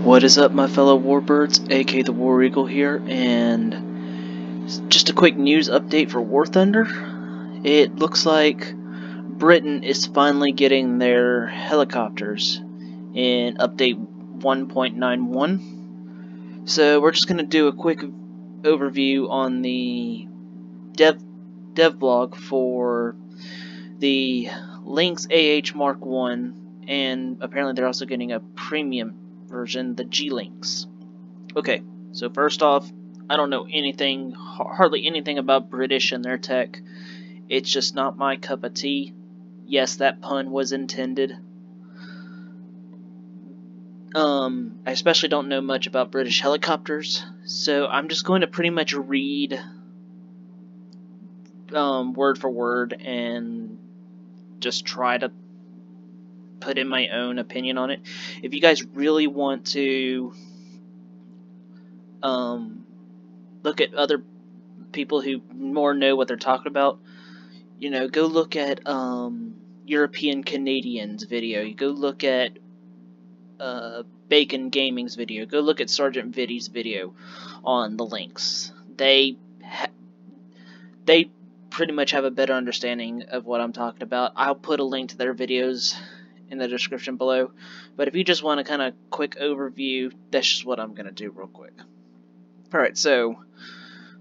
What is up, my fellow warbirds, aka the War Eagle here, and just a quick news update for War Thunder. It looks like Britain is finally getting their helicopters in update 1.91. So we're just going to do a quick overview on the dev blog for the Lynx AH Mark 1, and apparently they're also getting a premium version, the Lynx. Okay, so first off, I don't know anything, hardly anything about British and their tech. It's just not my cup of tea. Yes, that pun was intended. I especially don't know much about British helicopters, so I'm just going to pretty much read word for word and just try to put in my own opinion on it. If you guys really want to look at other people who more know what they're talking about, you know, go look at European Canadians video. You go look at Bacon Gaming's video. Go look at Sergeant Viddy's video on the Lynx. They pretty much have a better understanding of what I'm talking about. I'll put a link to their videos in the description below, but if you just want a kind of quick overview, that's just what I'm going to do real quick. Alright, so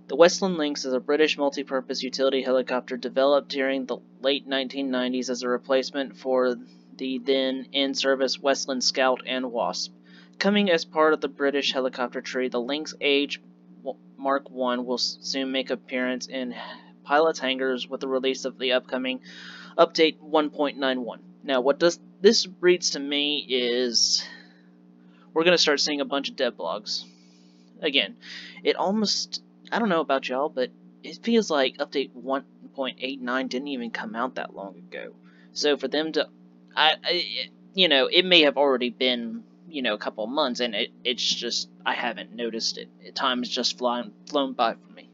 the Westland Lynx is a British multi-purpose utility helicopter developed during the late 1990s as a replacement for the then in-service Westland Scout and Wasp. Coming as part of the British helicopter tree, the Lynx AH Mark 1 will soon make appearance in pilots' hangars with the release of the upcoming update 1.91. Now, what this reads to me is we're going to start seeing a bunch of devlogs. Again, it almost, I don't know about y'all, but it feels like update 1.89 didn't even come out that long ago. So for them to, you know, it may have already been, you know, a couple of months, and it's just, I haven't noticed it. Time has just flown by for me.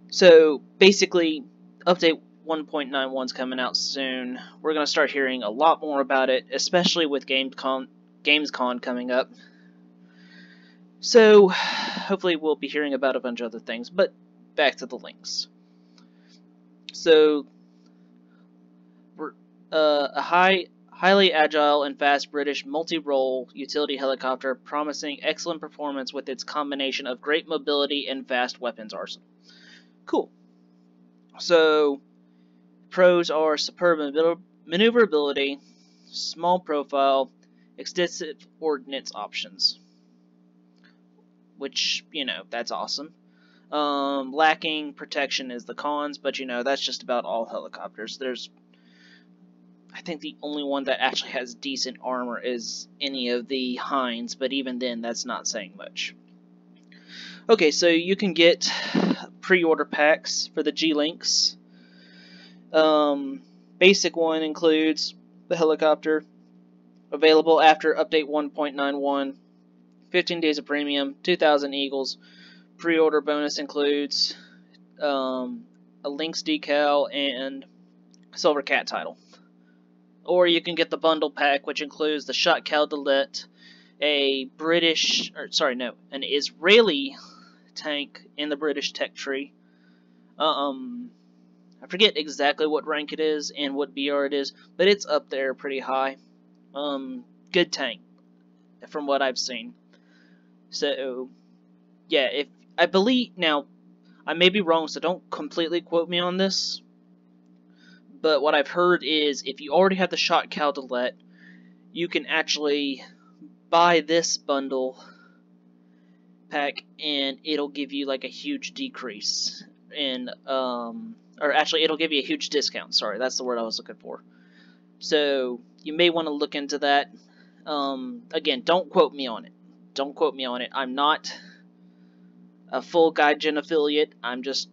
So basically, update 1.91 is coming out soon. We're going to start hearing a lot more about it, especially with Gamescom coming up. So, hopefully we'll be hearing about a bunch of other things, but back to the Lynx. So, a highly agile and fast British multi-role utility helicopter promising excellent performance with its combination of great mobility and vast weapons arsenal. Cool. So, pros are superb maneuverability, small profile, extensive ordnance options. Which, you know, that's awesome. Lacking protection is the cons, but, you know, that's just about all helicopters. I think the only one that actually has decent armor is any of the Hinds, but even then, that's not saying much. Okay, so you can get pre-order packs for the Lynx. Basic one includes the helicopter, available after update 1.91. 15 days of premium, 2,000 Eagles. Pre-order bonus includes a Lynx decal and Silver Cat title. Or you can get the bundle pack, which includes the Shot Cadelet, an Israeli tank in the British tech tree. I forget exactly what rank it is and what BR it is, but it's up there pretty high. Good tank, from what I've seen. So, yeah, if I believe, now, I may be wrong, so don't completely quote me on this, but what I've heard is if you already have the Shot Cadelet, you can actually buy this bundle pack, and it'll give you, like, a huge decrease in, or actually, it'll give you a huge discount, sorry, that's the word I was looking for. So, you may want to look into that. Again, don't quote me on it. Don't quote me on it. I'm not a full Gaijin affiliate. I'm just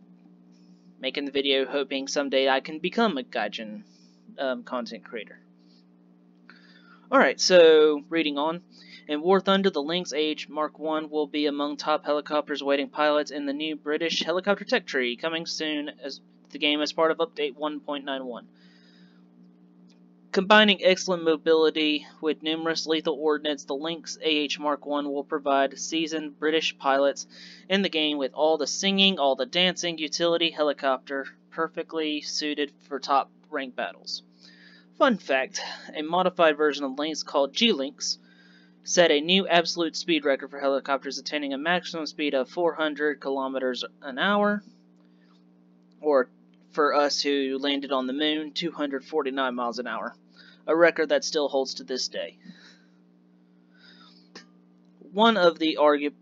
making the video hoping someday I can become a Gaijin content creator. Alright, so reading on. In War Thunder, the Lynx AH Mark 1 will be among top helicopters awaiting pilots in the new British helicopter tech tree, coming soon as the game as part of update 1.91. Combining excellent mobility with numerous lethal ordnance, the Lynx AH Mark I will provide seasoned British pilots in the game with all the singing, all the dancing, utility helicopter, perfectly suited for top-rank battles. Fun fact, a modified version of Lynx called G-Lynx set a new absolute speed record for helicopters, attaining a maximum speed of 400 kilometers an hour, or for us who landed on the moon, 249 miles an hour, a record that still holds to this day. One of the arguably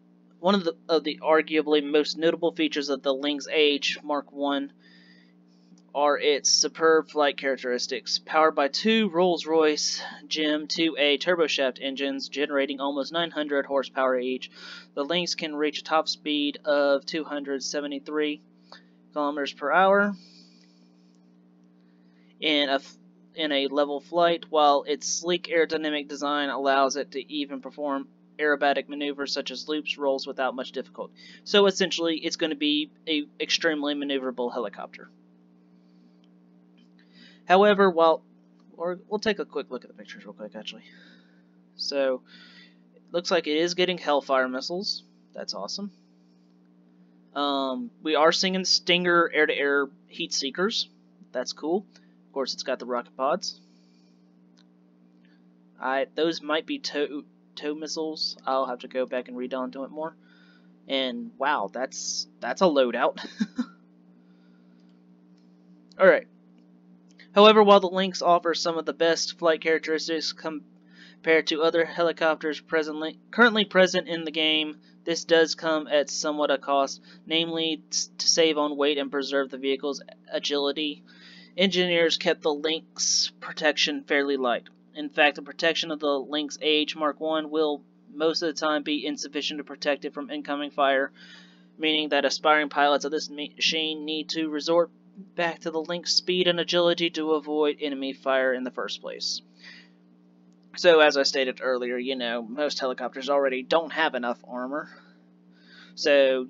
most notable features of the Lynx AH Mark I are its superb flight characteristics. Powered by two Rolls-Royce GEM 2A turboshaft engines generating almost 900 horsepower each, the Lynx can reach a top speed of 273 kilometers per hour in a level flight, while its sleek aerodynamic design allows it to even perform aerobatic maneuvers such as loops, rolls without much difficulty. So essentially, it's going to be an extremely maneuverable helicopter. However, we'll take a quick look at the pictures real quick, actually. So, it looks like it is getting Hellfire missiles. That's awesome. We are seeing Stinger air-to-air heat seekers. That's cool. Of course, it's got the rocket pods. Those might be tow missiles. I'll have to go back and read onto it more. And wow, that's a loadout. Alright. However, while the Lynx offers some of the best flight characteristics compared to other helicopters currently present in the game, this does come at somewhat a cost, namely to save on weight and preserve the vehicle's agility. Engineers kept the Lynx protection fairly light. In fact, the protection of the Lynx AH Mark I will most of the time be insufficient to protect it from incoming fire, meaning that aspiring pilots of this machine need to resort back to the Lynx speed and agility to avoid enemy fire in the first place. So, as I stated earlier, most helicopters already don't have enough armor. So,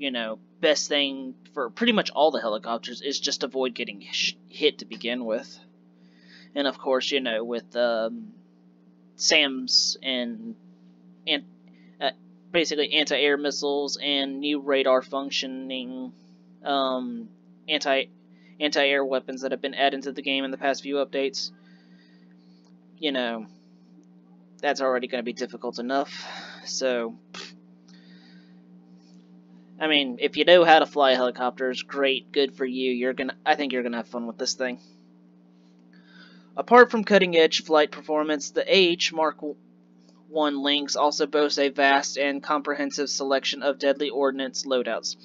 best thing for pretty much all the helicopters is just avoid getting hit to begin with. And of course, with SAMs and basically anti-air missiles and new radar functioning anti-air weapons that have been added to the game in the past few updates, that's already going to be difficult enough. So, I mean, if you know how to fly helicopters, great, good for you. I think you're gonna have fun with this thing. Apart from cutting-edge flight performance, the AH Mark I Lynx also boasts a vast and comprehensive selection of deadly ordnance loadouts.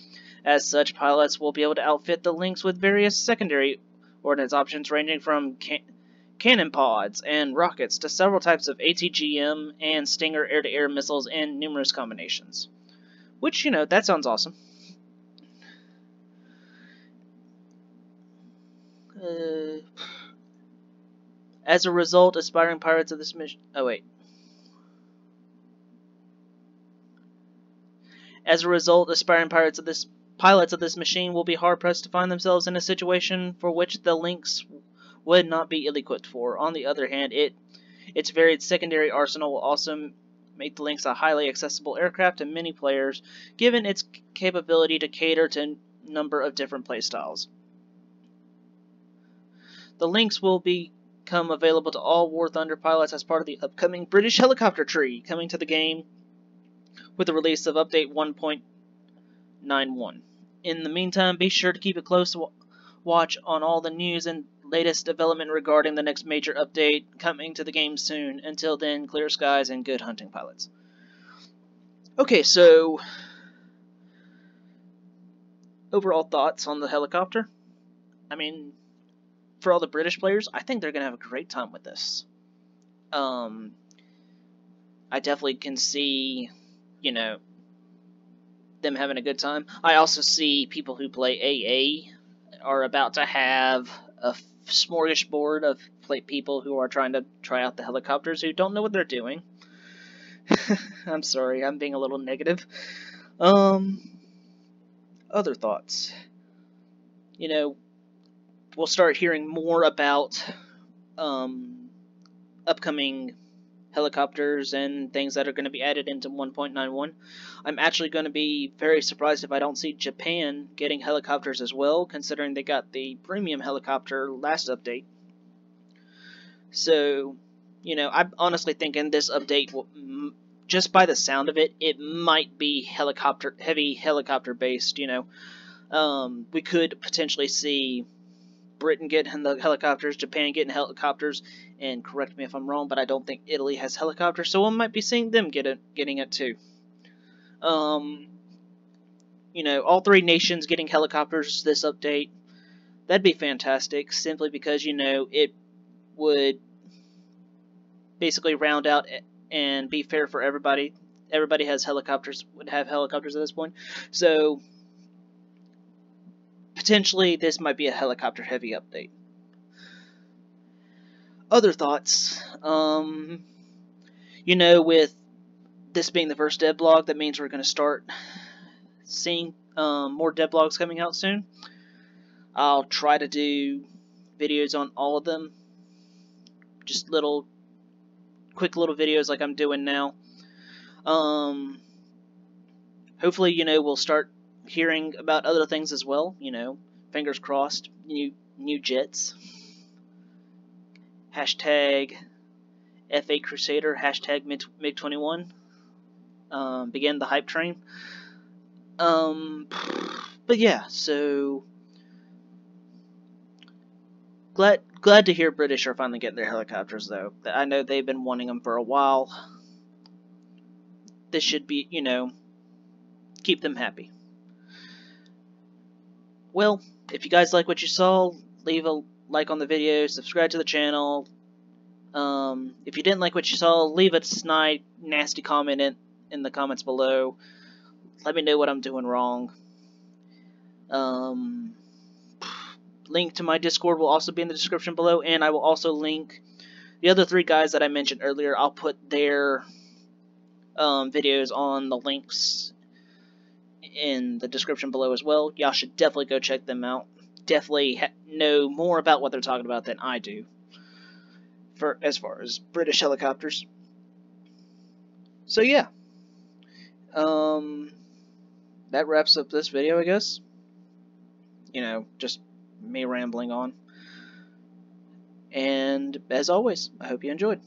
As such, pilots will be able to outfit the Lynx with various secondary ordnance options ranging from cannon pods and rockets to several types of ATGM and Stinger air-to-air missiles in numerous combinations. Which, that sounds awesome. As a result, aspiring pilots of this mission... As a result, aspiring pilots of this machine will be hard-pressed to find themselves in a situation for which the Lynx would not be ill-equipped for. On the other hand, its varied secondary arsenal will also make the Lynx a highly accessible aircraft to many players, given its capability to cater to a number of different playstyles. The Lynx will become available to all War Thunder pilots as part of the upcoming British helicopter tree, coming to the game with the release of Update 1.91. In the meantime, be sure to keep a close watch on all the news and latest development regarding the next major update coming to the game soon. Until then, clear skies and good hunting, pilots. Okay, so overall thoughts on the helicopter. I mean, for all the British players, I think they're going to have a great time with this. I definitely can see, them having a good time. I also see people who play AA are about to have a smorgasbord of people who are trying to try out the helicopters who don't know what they're doing. I'm sorry, I'm being a little negative. Other thoughts. We'll start hearing more about upcoming helicopters and things that are going to be added into 1.91. I'm actually going to be very surprised if I don't see Japan getting helicopters as well, considering they got the premium helicopter last update. So, you know, I'm honestly thinking this update will, just by the sound of it, it might be heavy helicopter based. You know, we could potentially see Britain getting the helicopters, Japan getting helicopters, and correct me if I'm wrong, but I don't think Italy has helicopters, so we might be seeing them getting it too. You know, all three nations getting helicopters this update, that'd be fantastic, simply because, you know, it would basically round out and be fair for everybody. Everybody would have helicopters at this point, so potentially this might be a helicopter heavy update. Other thoughts, you know, with this being the first devlog, that means we're going to start seeing more devlogs coming out soon. I'll try to do videos on all of them, just quick little videos like I'm doing now. Hopefully, you know, we'll start hearing about other things as well. You know, fingers crossed, new jets. Hashtag F8 Crusader, hashtag MiG-21. Begin the hype train. But yeah, so glad to hear British are finally getting their helicopters, though. I know they've been wanting them for a while. This should be, you know, keep them happy. Well, if you guys like what you saw, leave a like on the video, subscribe to the channel. If you didn't like what you saw, leave a snide, nasty comment in the comments below. Let me know what I'm doing wrong. Link to my Discord will also be in the description below, and I will also link the other three guys that I mentioned earlier. I'll put their videos on the links in the description below as well. Y'all should definitely go check them out. Definitely know more about what they're talking about than I do, as far as British helicopters. So yeah, that wraps up this video, I guess. You know, just me rambling on. And as always, I hope you enjoyed.